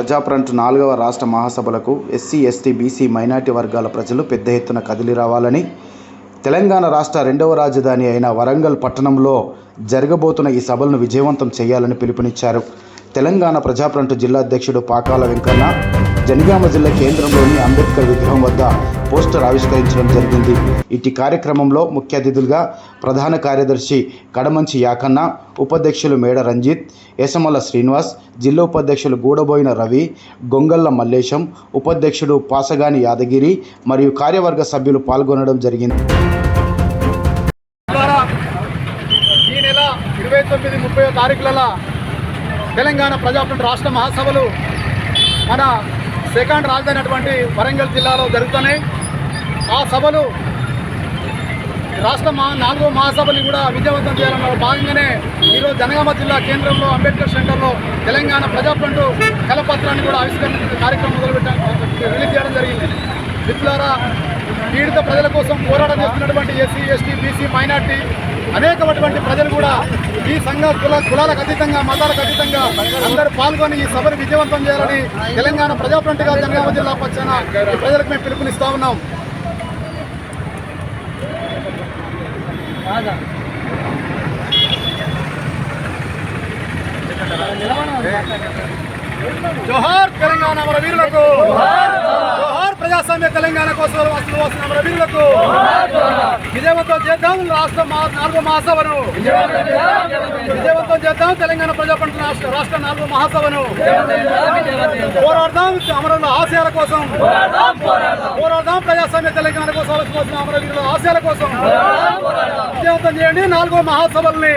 ప్రజాఫ్రంట్ 4వ రాష్ట్ర మహాసభలకు SC, ST, BC, minority వర్గాల ప్రజలు పెద్ద ఎత్తున కదిలి రావాలని, తెలంగాణ రాష్ట్ర రెండవ రాజధాని అయిన వరంగల్ పట్టణంలో జరగబోతున్న ఈ సభలను విజయవంతం చేయాలని పిలుపునిచ్చారు. తెలంగాణ ప్రజాఫ్రంట్ జిల్లా అధ్యక్షుడు పాకాల వెంకన్న జనగామ జిల్లా కేంద్రంలోని అంబేద్కర్ విగ్రహం వద్ద పోస్టర్ ఆవిష్కరించడం జరిగింది. ఇటు కార్యక్రమంలో ముఖ్య అతిథులుగా ప్రధాన కార్యదర్శి కడమంచి యాకన్న, ఉపాధ్యక్షులు మేడ రంజిత్, ఎసమల శ్రీనివాస్, జిల్లా ఉపాధ్యక్షులు గూడబోయిన రవి, గొంగళ్ళ మల్లేశం, ఉపాధ్యక్షుడు పాసగాని యాదగిరి మరియు కార్యవర్గ సభ్యులు పాల్గొనడం జరిగింది. ఈ నెల 29-30 తారీఖులలో తెలంగాణ ప్రజాఫ్రంట్ రాష్ట్ర మహాసభలు మన సెకండ్ రాజధాని అటువంటి వరంగల్ జిల్లాలో జరుగుతున్నాయి. ఆ సభలు రాష్ట్ర 4వ మహాసభని కూడా విజయవంతం చేయాలన్న భాగంగానే ఈరోజు జనగామ జిల్లా కేంద్రంలో అంబేద్కర్ సెంటర్లో తెలంగాణ ప్రజాఫ్రంట్ కలపత్రాన్ని కూడా ఆవిష్కరించిన కార్యక్రమం రిలీజ్ చేయడం జరిగింది. మిత్రులారా, పీడిత ప్రజల కోసం పోరాటం చేస్తున్నటువంటి ఎస్సీ, ఎస్టీ, బీసీ, మైనార్టీ అనేకమైనటువంటి ప్రజలు కూడా ఈ సంఘ కులాలకు అతీతంగా, మతాలకు అతీతంగా అందరూ పాల్గొని ఈ సభను విజయవంతం చేయాలని తెలంగాణ ప్రజాఫ్రంట్గా జనగామ జిల్లా పక్షాన ప్రజలకు మేము పిలుపునిస్తా ఉన్నాం. జోహార్ తెలంగాణ మన వీరులకు, జోహార్ ప్రజాస్వామ్య తెలంగాణ కోసం వస్తున్న మన వీరులకు. విజయవంతం చేద్దాం రాష్ట్ర 4వ మహాసభను, విజయవంతం చేద్దాం తెలంగాణ ప్రజాఫ్రంట్ రాష్ట్ర 4వ మహాసభను. పోరాడదాం అమరుల ఆశయాల కోసం, పోరాడదాం ప్రజాస్వామ్య తెలంగాణ కోసం వస్తున్న అమరవీరుల ఆశయాల కోసం. విజయవంతం చేయండి 4వ మహాసభల్ని.